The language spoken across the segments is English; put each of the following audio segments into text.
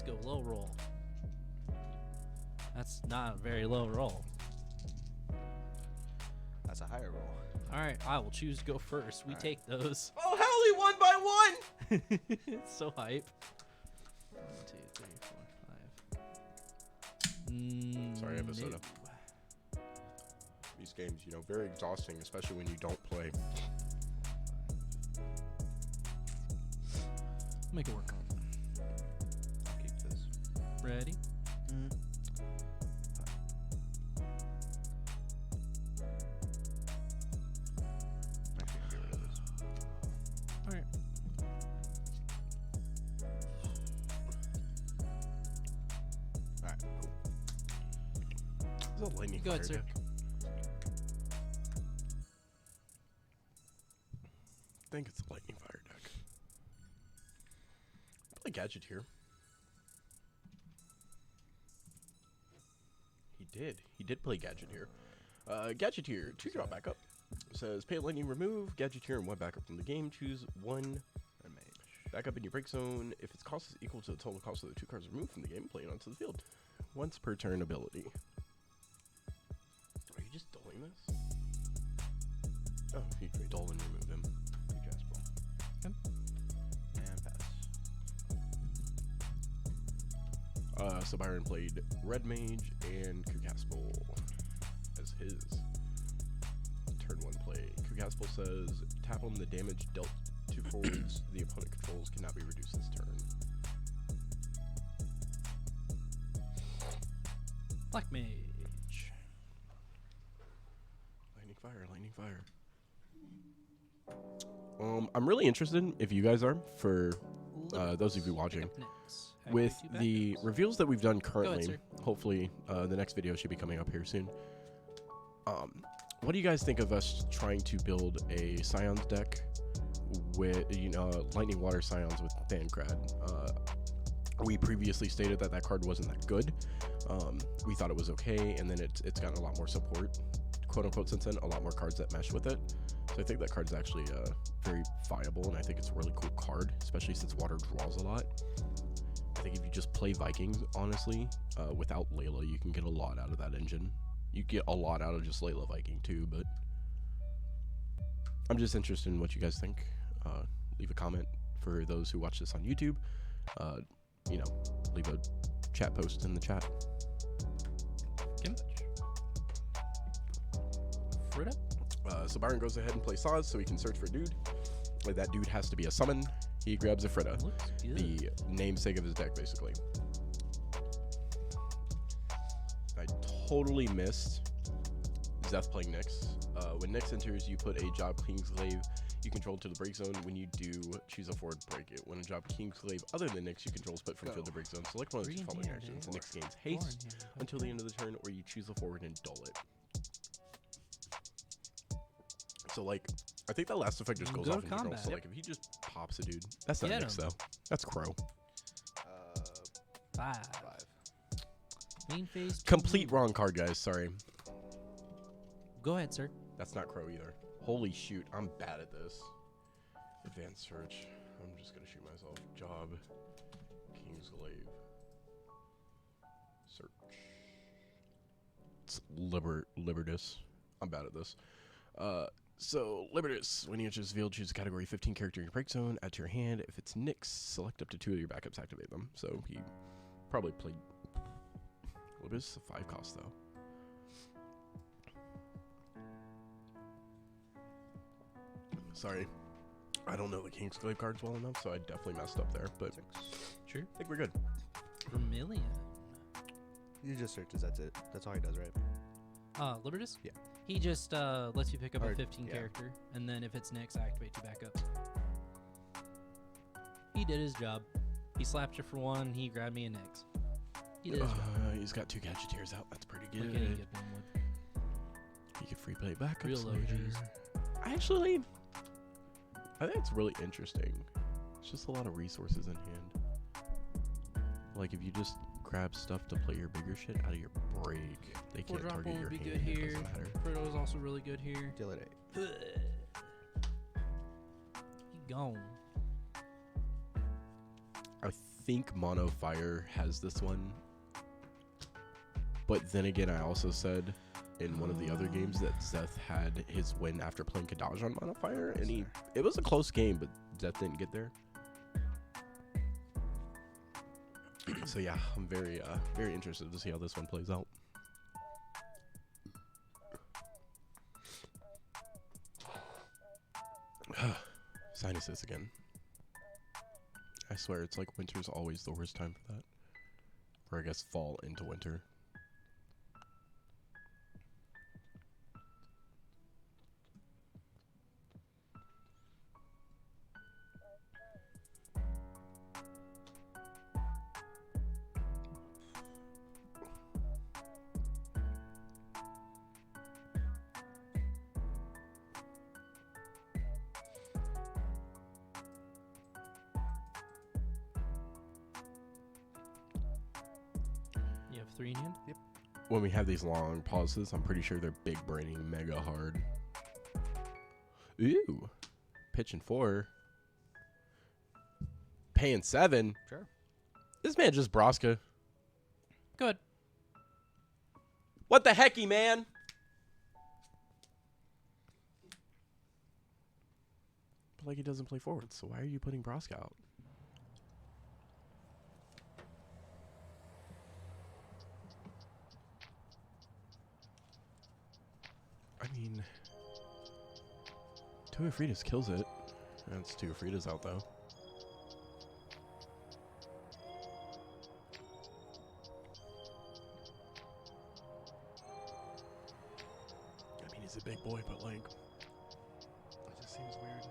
Let's go low roll. That's not a very low roll. That's a higher roll. All right, I will choose to go first. We take those. Oh, hell, he won by 1! It's so hype. 1, 2, 3, 4, 5. Sorry, I have a soda. These games, you know, very exhausting, especially when you don't play. Make it work on. I'll keep this. Ready? Actually, I'll get rid of this. All right. Alright, cool. This is a lightning Go ahead, fire sir. deck. I think it's a lightning fire deck. Play Gadgeteer. He did play Gadgeteer. Gadgeteer, 2-drop backup. Says pay a lightning, remove Gadgeteer and 1 backup from the game. Choose 1 Mage. backup in your break zone. If its cost is equal to the total cost of the 2 cards removed from the game, play it onto the field. Once per turn ability. Are you just doling this? Oh, you dull and remove him. You Jasper. Okay. And pass. So Byron played Red Mage and Kukaspel as his turn 1 play. Kukaspel says, tap on the damage dealt to forwards the opponent controls cannot be reduced this turn. Black Mage. Lightning fire, lightning fire. I'm really interested, if you guys are, for those of you watching, with the reveals that we've done currently. sir. Hopefully, the next video should be coming up here soon. What do you guys think of us trying to build a Scions deck with, Lightning Water Scions with Thancred? We previously stated that that card wasn't that good. We thought it was okay, and then it's gotten a lot more support, quote unquote, since then. A lot more cards that mesh with it. So I think that card's actually very viable, and I think it's a really cool card, especially since water draws a lot. I think if you just play Vikings, honestly, without Layla, you can get a lot out of that engine. You get a lot out of just Layla Viking too, but I'm just interested in what you guys think. Leave a comment for those who watch this on YouTube. Leave a chat post in the chat. Kim? Frida? So Byron goes ahead and plays Saws so he can search for a dude. That dude has to be a summon. He grabs a Frida, Looks good. the namesake of his deck, basically. I totally missed Zeth playing Nyx. When Nyx enters, you put a Job Kingslave you control to the break zone. When you do, choose a forward, break it. When a Job Kingslave other than Nyx you control is put from field to break zone, select one of the two following actions. The Nyx gains haste until the end of the turn, or you choose a forward and dull it. So, like, I think that last effect just goes Go off to in control. combat. So, like, if he just pops a dude, that's not Get Nyx, him. though. That's Crow. 5. 5. Main phase. Complete wrong card, guys. Sorry. Go ahead, sir. That's not Crow either. Holy shoot, I'm bad at this. Advanced search. I'm just gonna shoot myself. Job. Kingslave. Search. It's Libertus. I'm bad at this. So, Libertus, when you enter this field, choose a category 15 character in your break zone, add to your hand. If it's Nyx, select up to 2 of your backups, activate them. So, he probably played Libertus, a 5 cost, though. Sorry. I don't know the Kingsglaive cards well enough, so I definitely messed up there, but Sure. I think we're good. Vermilion. You just searches, that's it. That's all he does, right? Libertus? Yeah. He just lets you pick up Or- a 15 yeah. character, and then if it's Nyx, activate 2 backups. He did his job. He slapped you for 1, he grabbed me a Nyx. He did his job. He's got 2 Gadgeteers out. That's pretty Like good. any good one would. He can free play backups Real later. OGs. Actually, I think it's really interesting. It's just a lot of resources in hand. Like, if you just grab stuff to play your bigger shit out of your break, they can't 4-drop target one your would be hand. good It here. doesn't matter. Frodo is also really good here. Deal it 8. He gone. I think Mono Fire has this one. But then again, I also said in one of the other games that Zeth had his win after playing Kadaj on Mono Fire, and it was a close game, but Zeth didn't get there. So yeah, I'm very interested to see how this one plays out. Sinuses again. I swear, it's like winter's always the worst time for that. Or I guess fall into winter. You have 3 in hand? Yep. When we have these long pauses, I'm pretty sure they're big braining mega hard. Ooh. Pitching 4. Paying 7. Sure. This man just Broska. Good. What the hecky, man? But like he doesn't play forward, so why are you putting Broska out? I mean, Two Afritas kills it. That's 2 Afritas out though. I mean, he's a big boy, but like, it just seems weird.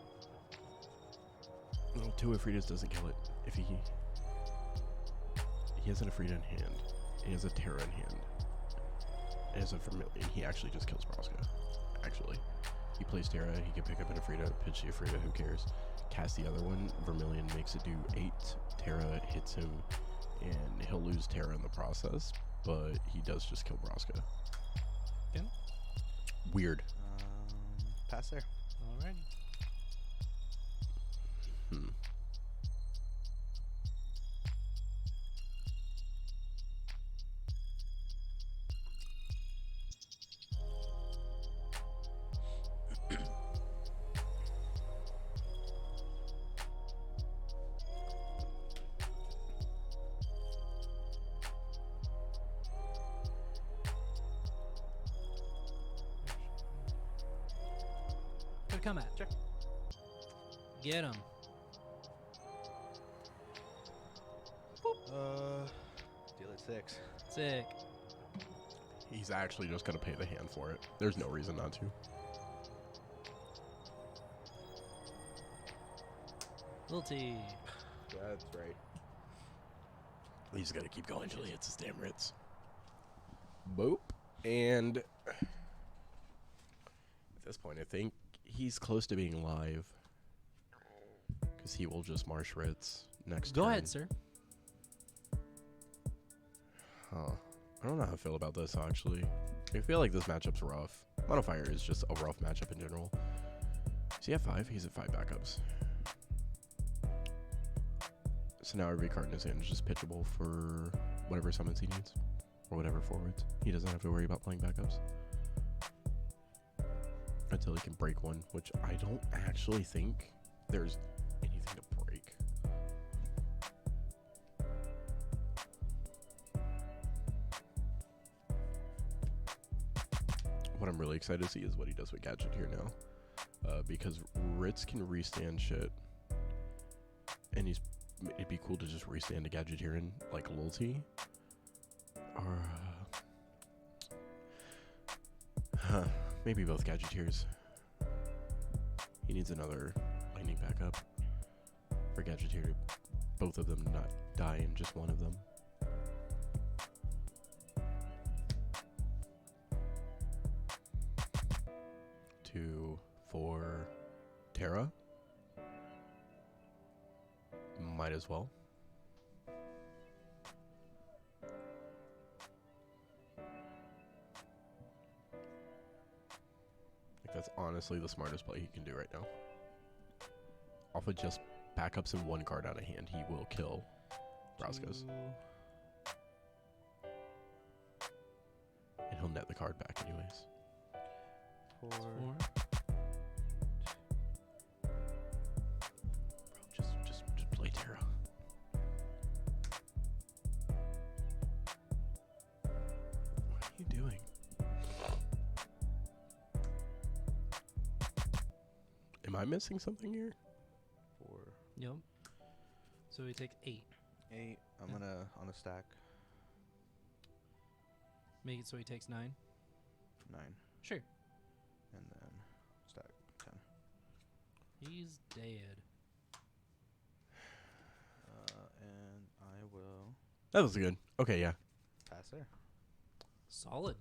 Well, 2 Afritas doesn't kill it. If he has an Afrita in hand, he has a Terra in hand, and has a Vermilion, he actually just kills Broska. Actually, he plays Terra, he can pick up an Afrita, pitch the Afrita, who cares? Cast the other one, Vermilion makes it do 8, Terra hits him, and he'll lose Terra in the process, but he does just kill Broska. Okay. Weird. Pass there. Alrighty. Good come at. Sure. Get him. Deal at 6. Sick. He's actually just gonna pay the hand for it. There's no reason not to. Little T. That's right. He's gotta keep going until he hits his damn Ritz. Boop. And at this point, I think he's close to being live. Because he will just Marsh Ritz next Go turn. ahead, sir. Huh. I don't know how I feel about this, actually. I feel like this matchup's rough. Mono Fire is just a rough matchup in general. Is he at 5? He's at 5 backups. So now every card in his hand is just pitchable for whatever summons he needs. Or whatever forwards. He doesn't have to worry about playing backups. Until he can break one, which I don't actually think there's anything to break. What I'm really excited to see is what he does with Gadget here now. Because Ritz can restand shit. And it'd be cool to just restand a Gadgeteer in, like Lulti. Or, maybe both Gadgeteers. He needs another lightning backup for Gadgeteer. Both of them not die in just one of them. 2, 4, Terra. Might as well. Like, that's honestly the smartest play he can do right now. Off of just backups and one card out of hand, he will kill Braskas. 2. And he'll net the card back anyways. 4. 4. Bro, just play Terra. What are you doing? Am I missing something here? 4. Yep. So he takes 8. 8. I'm gonna on a stack. Make it so he takes 9. 9. Sure. And then stack 10. He's dead. And I will That was good. Okay, yeah. pass there. Solid.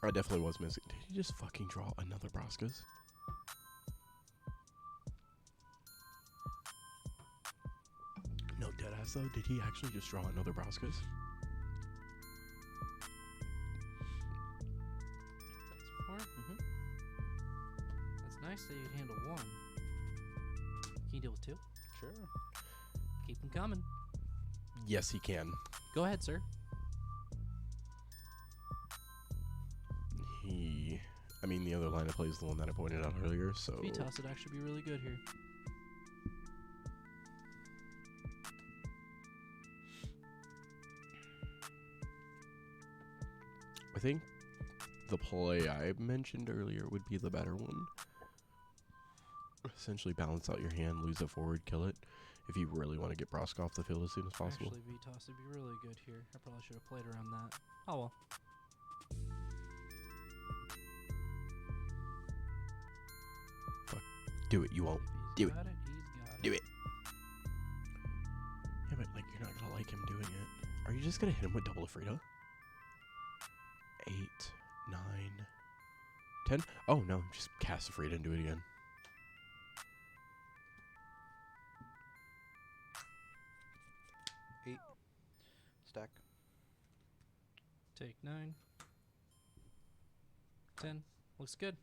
I definitely was missing. Did he just fucking draw another Braskas? No, deadass though. Did he actually just draw another Braskas? That's 4. Mm-hmm. That's nice that you handle 1. Can you deal with 2? Sure. Keep them coming. Yes, he can. Go ahead, sir. I mean, the other line of play is the one that I pointed out earlier, so... Vitas would actually be really good here. I think the play I mentioned earlier would be the better one. Essentially balance out your hand, lose it forward, kill it, if you really want to get Brosk off the field as soon as possible. Actually, Vitas would be really good here. I probably should have played around that. Oh well. Do it, you won't. If Do he's it. got he's got Do it. Yeah, but like you're not gonna like him doing it. Are you just gonna hit him with double Afrida? 8, 9, 10? Oh no, just cast Afrida and do it again. Stack. Take 9. 10. Looks good.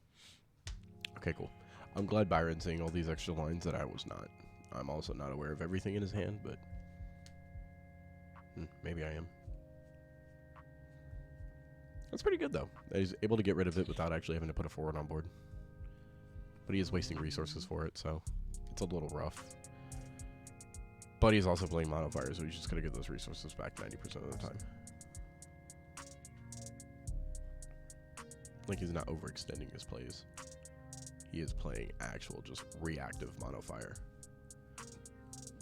Okay, cool. I'm glad Byron's seeing all these extra lines that I was not. I'm also not aware of everything in his hand, but maybe I am. That's pretty good, though. He's able to get rid of it without actually having to put a forward on board. But he is wasting resources for it, so it's a little rough. But he's also playing mono fire, so he's just going to get those resources back 90% of the time. Like, he's not overextending his plays. He is playing actual, just reactive mono fire,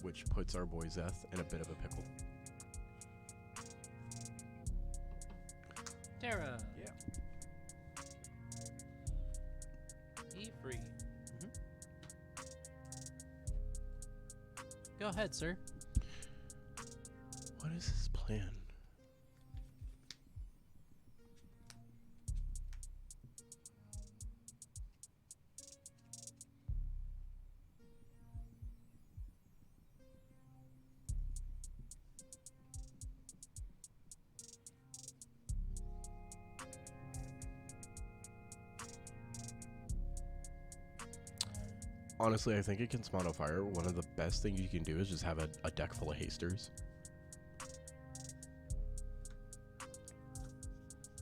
which puts our boy Zeth in a bit of a pickle. Terra. Yeah. Free. Go ahead, sir. What is his plan? Honestly, I think against Mono Fire, one of the best things you can do is just have a deck full of hasters.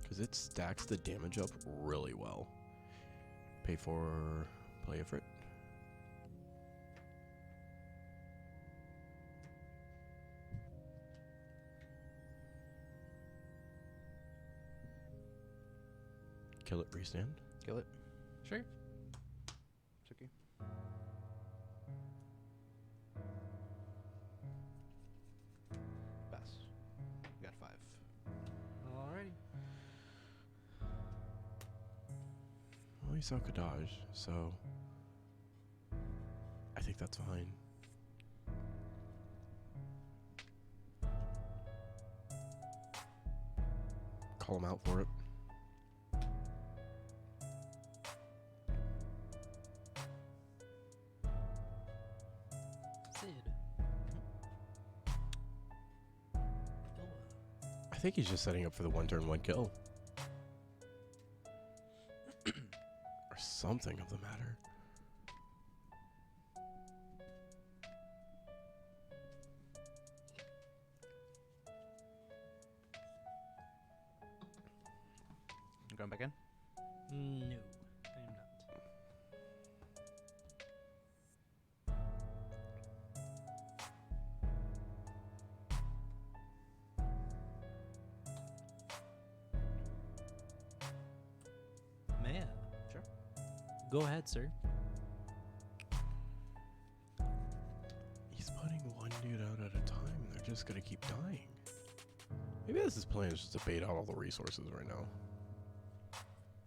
Because it stacks the damage up really well. Pay for play for it. Kill it, restand. Kill it. Sure. It's okay. Pass. You got 5. Alrighty. Well, he saw Kadaj, so I think that's fine. Call him out for it. Sid. I think he's just setting up for the 1 turn 1 kill. Or something of the matter. Going back in? No, I am not. Man. Sure. Go ahead, sir. He's putting one dude out at a time. They're just gonna keep dying. Maybe that's his plan, is just to bait out all the resources right now.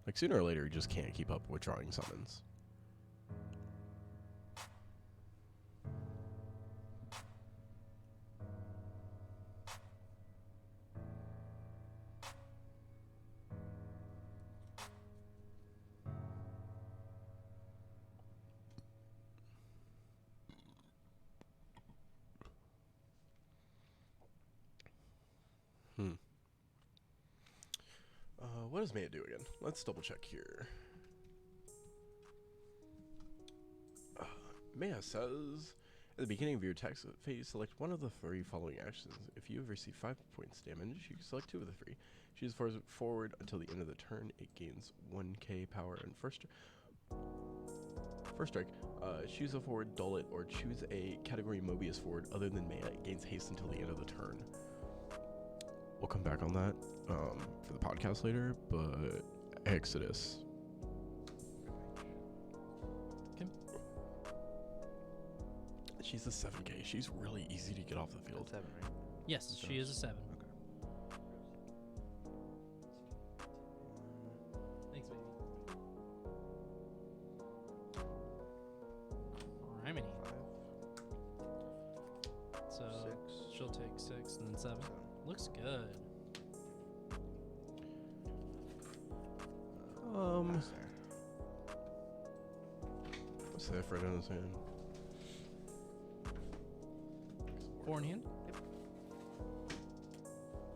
Like, sooner or later, he just can't keep up with drawing summons. What does Maya do again? Let's double check here. Maya says, at the beginning of your attack phase, select one of the 3 following actions. If you have received 5 points damage, you can select 2 of the 3. Choose forward until the end of the turn. It gains 1k power. And first strike, choose a forward, dull it, or choose a category Mobius forward other than Maya. It gains haste until the end of the turn. We'll come back on that for the podcast later, but Exodus. Okay. She's a 7k. She's really easy to get off the field. 7, right? Yes, she is a 7. Okay. Thanks, baby. Alrighty. 5, So 6, she'll take 6 and then 7. 7. Looks good. Nice there. What's that right on his hand? 4 in hand.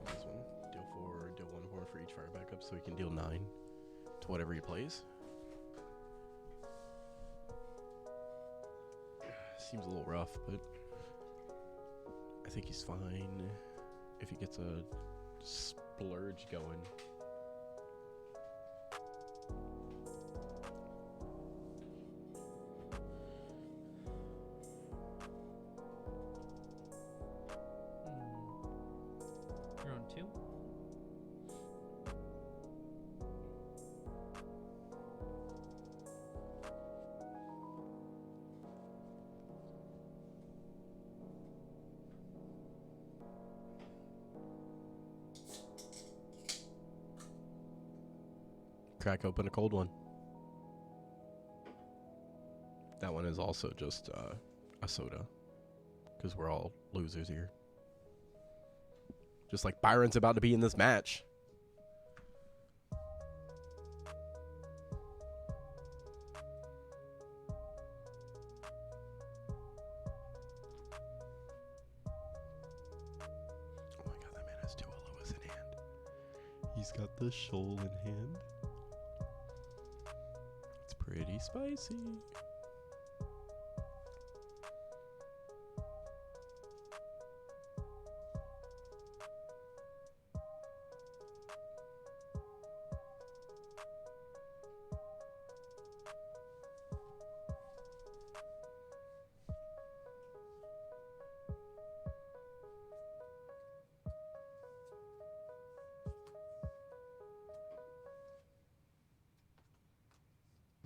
This one. Deal 1 for each fire backup, so he can deal 9 to whatever he plays. Seems a little rough, but I think he's fine if he gets a splurge going. You're on 2. Crack open a cold one. That one is also just a soda, because we're all losers here. Just like Byron's about to be in this match. Oh my god, that man has 2 Alolas in hand. He's got the shoal in hand. It's pretty spicy.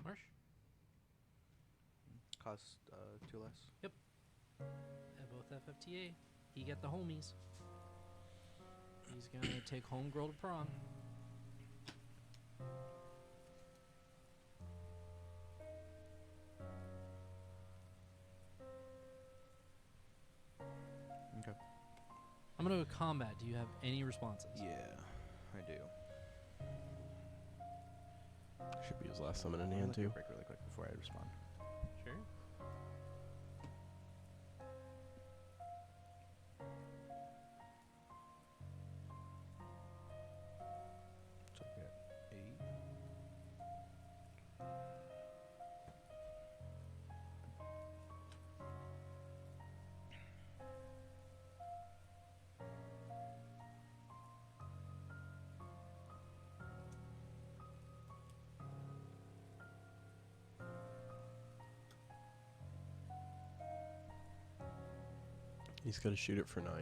Marsh. Cost 2 less. At both FFTA. He got the homies. He's gonna take homegirl to prom. Okay. I'm gonna go combat. Do you have any responses? Yeah, I do. Should be his last summon in I'm hand gonna too. break really quick before I respond. Sure. So I get 8. He's got to shoot it for 9.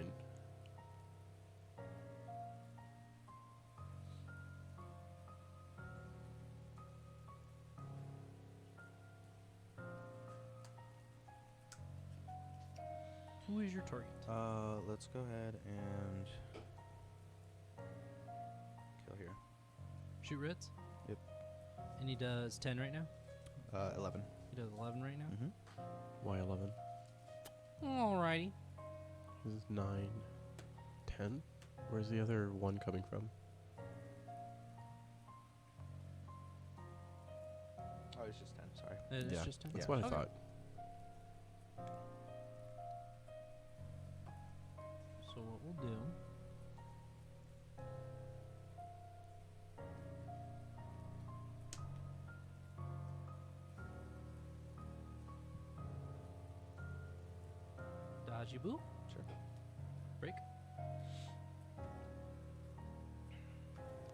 Who is your target? Let's go ahead and kill here. Shoot Ritz? Yep. And he does 10 right now? 11. He does 11 right now? Mm-hmm. Why 11? Alrighty. This is 9, 10. Where's the other one coming from? Oh, it's just 10. Sorry. It's Yeah, just 10? That's Yeah. what I Okay. thought. So what we'll do... Dodgy boo. Sure. Break.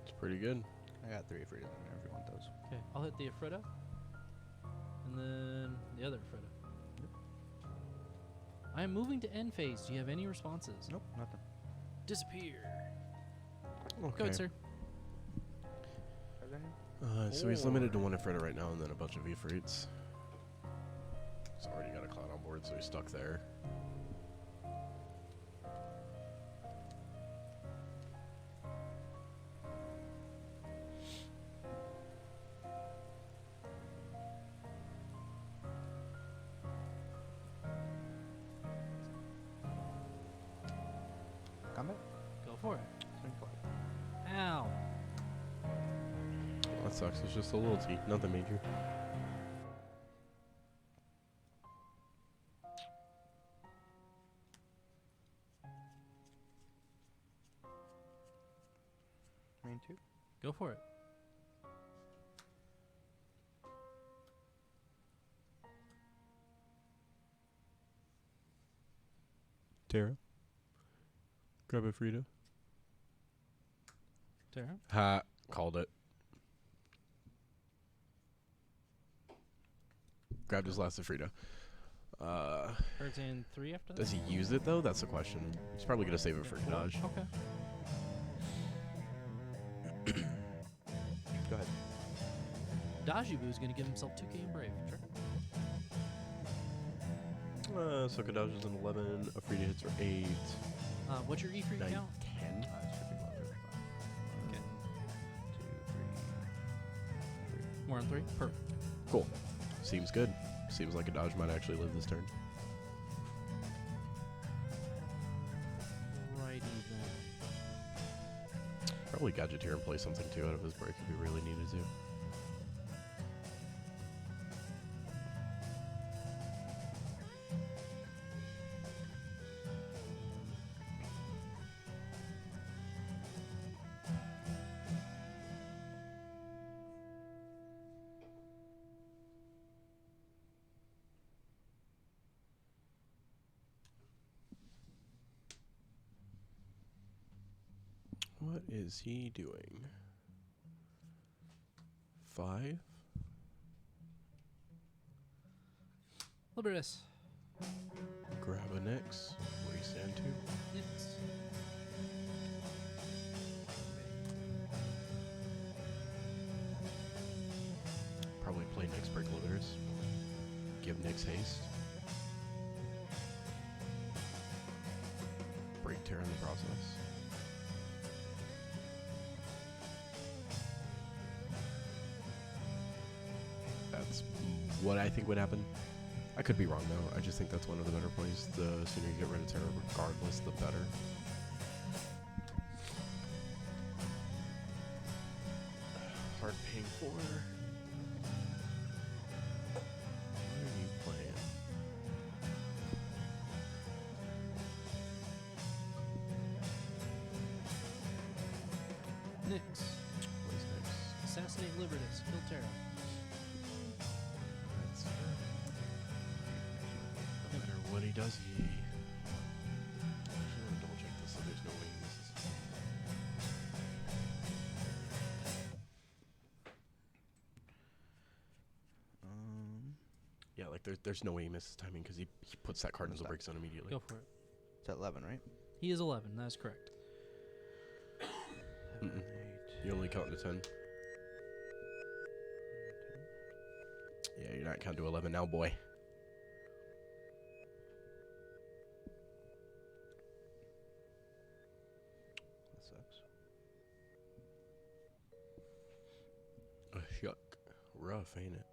It's pretty good. I got 3 freedom in there if you want those. Okay, I'll hit the Ifrita. And then the other Ifrita. Yep. I am moving to end phase. Do you have any responses? Nope, nothing. Disappear. Okay. Go ahead, sir. So he's limited to 1 Ifrita right now and then a bunch of Ifrits. He's already got a cloud on board, so he's stuck there. Combat? Go for it. Swing fly. Ow. Well, that sucks. It's just a little T, nothing major. Main 2. Go for it. Tara. Grab a Frida. Tara. Ha. Called it. Grabbed his last Frida. Earth in 3 after that? Does he use it though? That's the question. He's probably gonna save it for dodge. Okay. Go ahead. Dodgy boo is going to give himself 2k in Brave. Sure. So Kadaj is an 11. A Frida hits for 8. What's your E3 9, count? 10. It should be longer. Okay. 1, 2, 3. More on 3? Perfect. Cool. Seems good. Seems like a dodge might actually live this turn. Righty then. Probably Gadgeteer and play something too out of his break if he really needed to. What is he doing? 5? Libertus. Grab a Nyx. What do you stand to? Nix. Probably play Nyx break limiters. Give Nyx haste. Break Terra in the process. That's what I think would happen. I could be wrong though. I just think that's one of the better plays. The sooner you get rid of Terra, regardless, the better. Hard paying for. What are you playing? Nix. What is next? Assassinate Libertus. Kill Terra. That's no matter what he does, he. Actually, let me double check this so there's no way he misses. Yeah, like there's no way he misses timing because he puts that card into the break zone immediately. Go for it. It's at 11, right? He is 11. That's correct. Mm-mm. You only count to 10. Yeah, you're not counting to 11 now, boy. That sucks. Shuck. Rough, ain't it?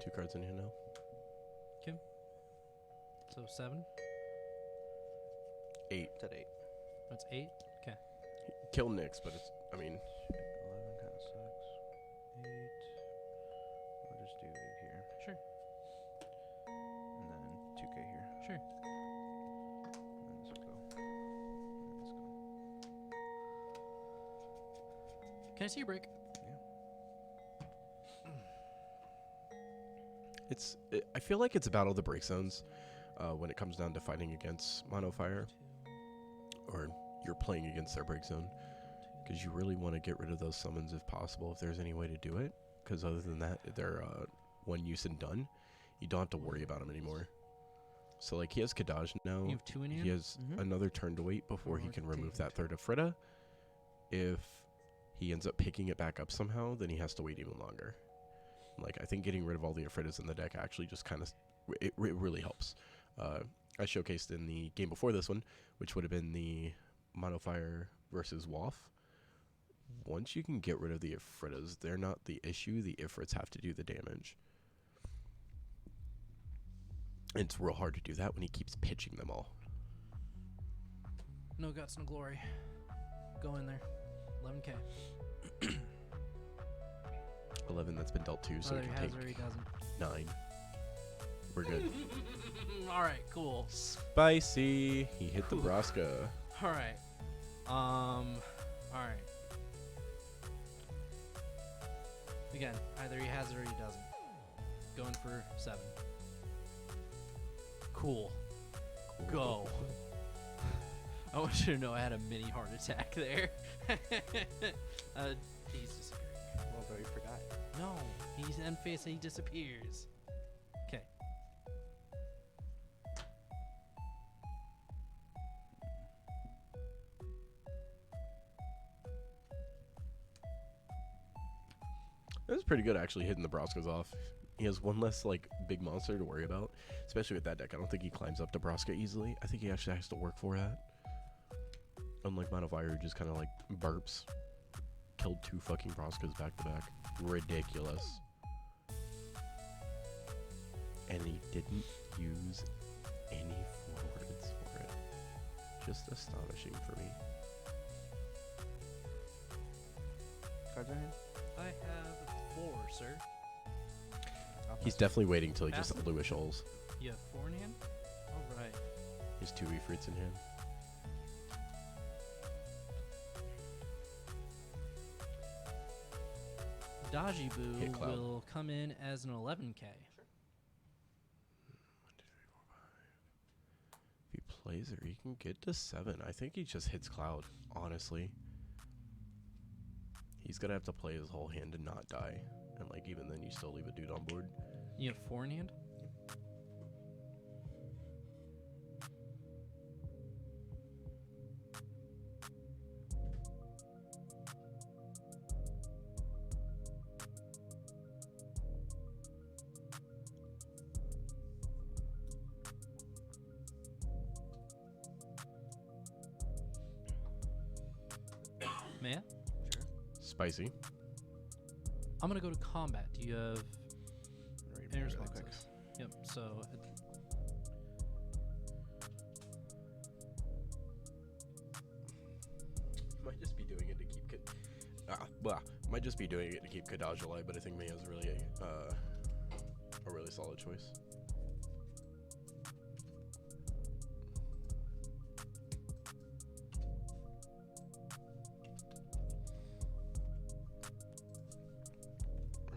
Two cards in here now. So 7. 8. It's at 8. That's 8. Kill Nyx, but it's, I mean, 11 kind of sucks. 8. I'll just do 8 here. Sure. And then 2k here. Sure. And then this will go. And this go. Can I see your break? I feel like it's about all the break zones when it comes down to fighting against Mono Fire, or you're playing against their break zone, because you really want to get rid of those summons if possible, if there's any way to do it, because other than that, they're one use and done. You don't have to worry about them anymore. So like he has Kadaj now. You have 2 in hand? He has another turn to wait before he can remove that third Afrita. If he ends up picking it back up somehow, then he has to wait even longer. Like, I think getting rid of all the Afritas in the deck actually just kind of, it really helps. I showcased in the game before this one, which would have been the Monofire versus Waff. Once you can get rid of the Afritas, they're not the issue. The Ifrits have to do the damage. And it's real hard to do that when he keeps pitching them all. No guts, no glory. Go in there. 11k. 11 that's been dealt to, so Whether he he can has take or he doesn't. 9. We're good. Alright, cool. Spicy. He hit the Braska. Alright. Alright. Again, either he has it or he doesn't. Going for 7. Cool. Go. I want you to know I had a mini heart attack there. He's disappearing. Well, bro, you forgot. No, he's end phase and he disappears. Okay. That was pretty good, actually, hitting the Braskas off. He has one less, like, big monster to worry about. Especially with that deck. I don't think he climbs up to Braska easily. I think he actually has to work for that. Unlike Monofire, who just kind of, like, burps. Killed 2 fucking Braskas back to back. Ridiculous. And he didn't use any forwards for it. Just astonishing for me. Cards in hand? I have 4, sir. He's definitely waiting till he just Lewis Shoals. You have 4 in hand? Alright. He's 2 Ifrits in hand. Daji Hit Boo Cloud. will come in as an 11k. 1, 2, 3, 4, 5. If he plays it, he can get to 7. I think he just hits Cloud, honestly. He's gonna have to play his whole hand and not die. And like even then you still leave a dude on board. You have 4 in hand? May I? Spicy. I'm gonna go to combat. Do you have Read any mine really quick. responses? Yep. So Might just be doing it to keep might just be doing it to keep Kadaj alive, but I think Maya's really a really solid choice.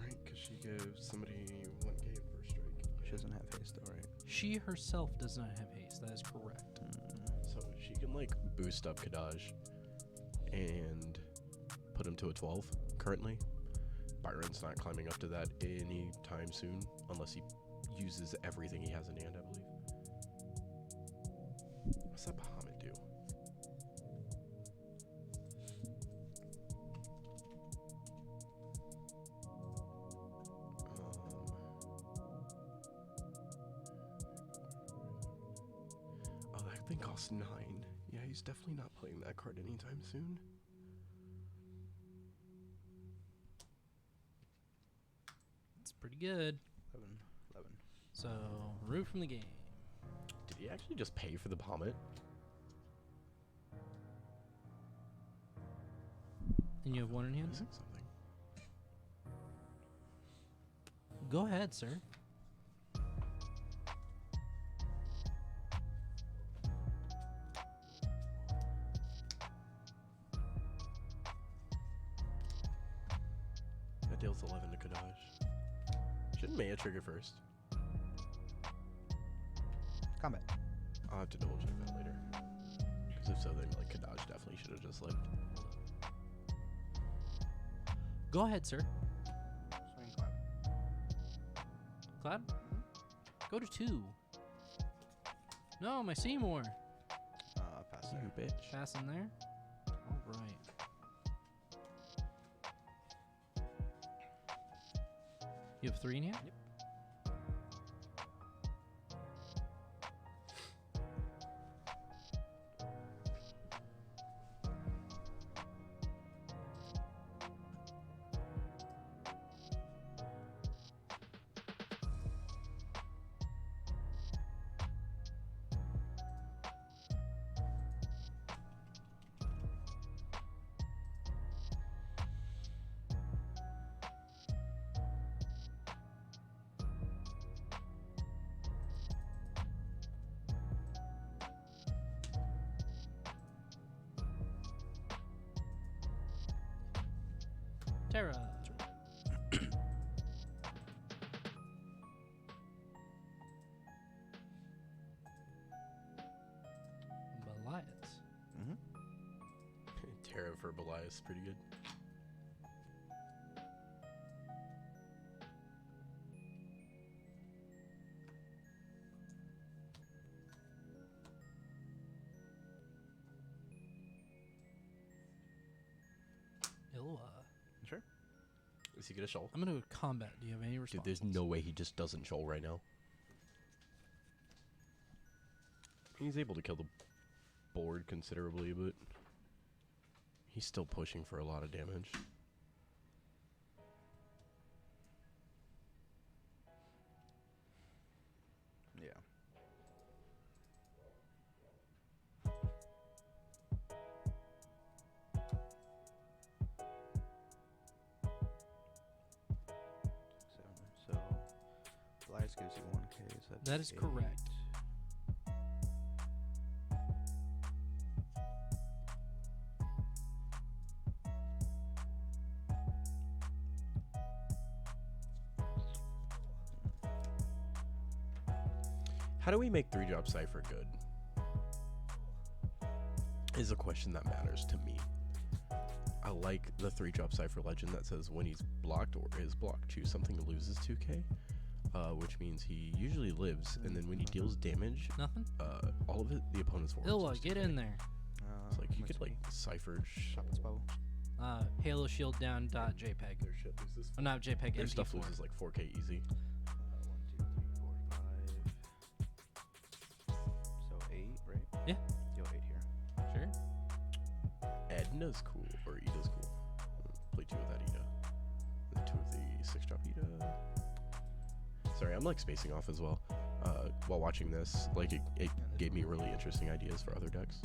Right, because she gives somebody 1k at first strike. She doesn't have haste though, right? she herself does not have haste. That is correct. So she can like boost up Kadaj and put him to a 12 currently. Byron's not climbing up to that anytime soon unless he uses everything he has in hand, I believe. What's that Bahamut do? Oh, that thing costs 9. Yeah, he's definitely not playing that card anytime soon. It's pretty good. 11. So, remove from the game. Did he actually just pay for the Bahamut? And you have one in hand? Missing something. Go ahead, sir. That deals 11 to Kadaj. Shouldn't Maya trigger first? Combat. I'll have to double check that later. Because if so, then like Kadaj definitely should have just lived. Go ahead, sir. Swing clap. Cloud? Go to 2. No, my Seymour. Pass You there. bitch. Pass in there. All right. You have 3 in hand? Yep. Terra. Belias. Mm-hmm. Terra for Belias, pretty good. Ilwa. Sure. Does he get a shoal? I'm going to combat. Do you have any Dude, response? there's no way he just doesn't shoal right now. He's able to kill the board considerably, but he's still pushing for a lot of damage. Yeah. So, Elias gives you 1k. So that's That is 8. correct. How do we make 3-drop Cypher good? Is a question that matters to me. I like the 3-drop Cypher legend that says when he's blocked or is blocked, choose something that loses 2k, which means he usually lives, and then when he deals damage, Nothing? all of it, the opponent's forwards. Ilwa, lose get 2K. in there. It's like you could like Cypher. Shop its bow. Halo Shield down dot JPEG. Their shit loses. Oh, not JPEG. Their stuff MP4. loses like 4k easy. 1, 2, 3, 4, 5. So 8, right? Yeah. Yo, 8 here. Sure. Edna's cool, or Ida's cool. Play 2 with that Ida. And 2 of the 6-drop Ida. Sorry, I'm like spacing off as well. While watching this, like it gave me really interesting ideas for other decks.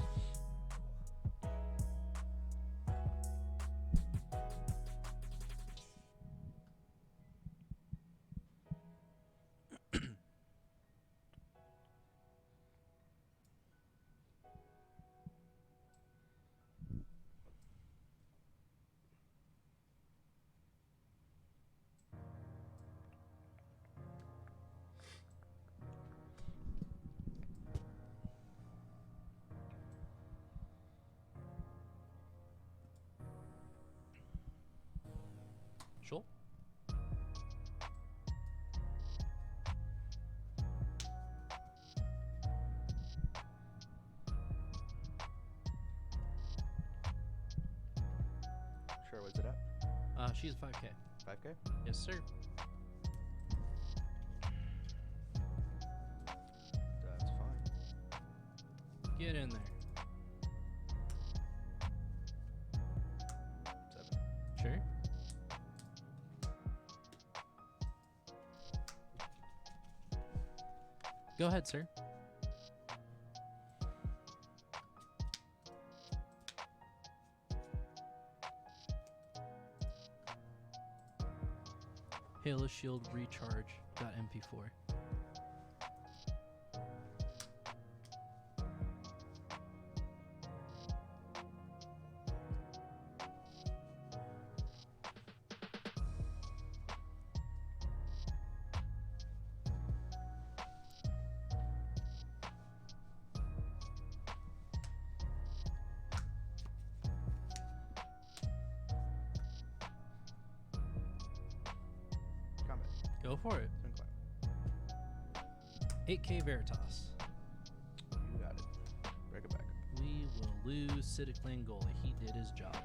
Sure, what's it at? She's 5K. 5K? Yes, sir. That's fine. Get in there. 7. Sure. Go ahead, sir. Halo Shield Recharge. .mp4. Combat. Go for it. Twin climb. 8K Veritas. You got it. Break it back. We will lose Citic Langola. He did his job.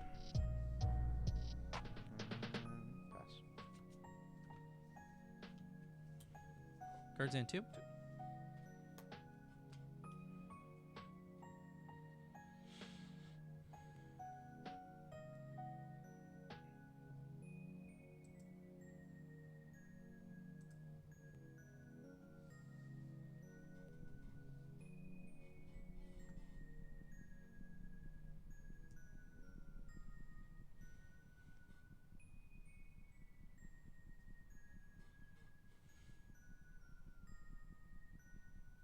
Pass. Cards in 2.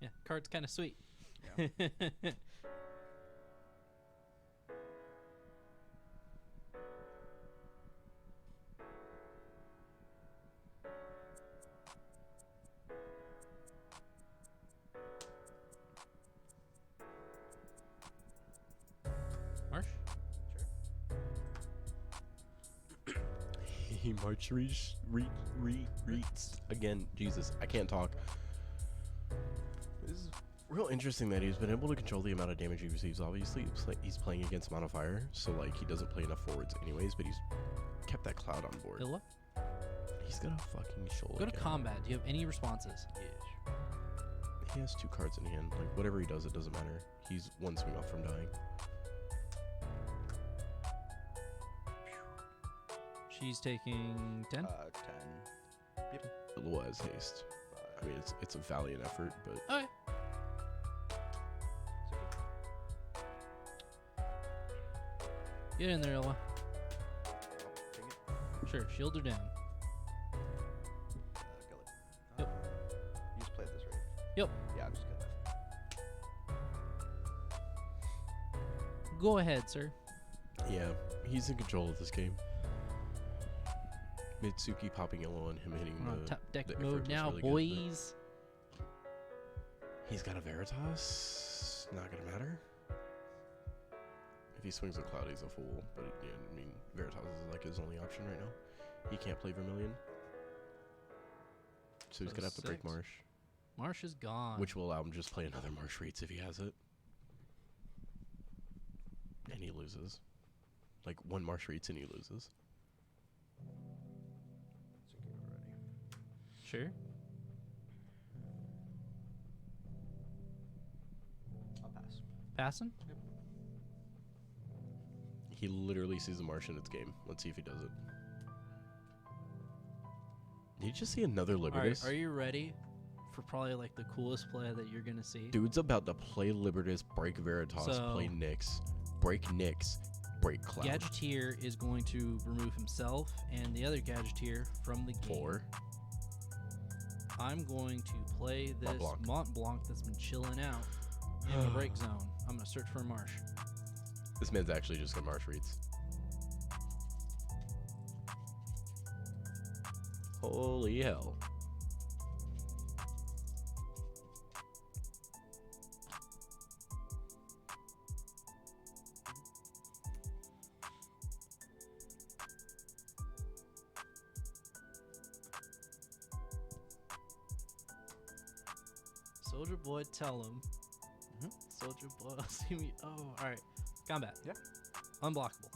Yeah, card's kind of sweet. Yeah. Marsh? He March reads again. Jesus, I can't talk. This is real interesting that he's been able to control the amount of damage he receives. Obviously, he's playing against Mono Fire, so like he doesn't play enough forwards anyways. But he's kept that cloud on board. Illa? He's got a fucking shoulder. Go to combat. Do you have any responses? Yes. He has 2 cards in hand. Like whatever he does, it doesn't matter. He's 1 swing off from dying. She's taking 10. 10. Illa has haste. I mean, it's a valiant effort, but Okay. Get in there, Illa. Take it. Sure, shield her down. Kill it. Yep. You just played this, right? Yep. Yeah, I'm just kill that. Go ahead, sir. yeah, he's in control of this game. Mitsuki popping yellow and him hitting We're on the top deck the effort mode was now, really good, but boys. he's got a Veritas. Not gonna matter. If he swings a cloud, he's a fool. But yeah, I mean, Veritas is like his only option right now. He can't play Vermilion, so he's So gonna have to break 6. Marsh, Marsh is gone. which will allow him to just play another Marsh Reeds if he has it, and he loses. Like 1 Marsh Reeds and he loses. So get it ready. Sure. I'll pass. Passing? He literally sees a Marsh in its game. Let's see if he does it. Did you just see another All right, Libertas? are you ready for probably like the coolest play that you're going to see? Dude's about to play Libertas, break Veritas, So- play Nyx, break Nyx, break Cloud. Gadgeteer is going to remove himself and the other Gadgeteer from the game. 4. I'm going to play this Blanc. Mont Blanc that's been chilling out in the break zone. I'm going to search for a Marsh. This man's actually just got Marsh Reeds. Holy hell. Soldier Boy, tell him. Mhm. Soldier Boy, see me. Oh, all right. Combat. Yeah. Unblockable.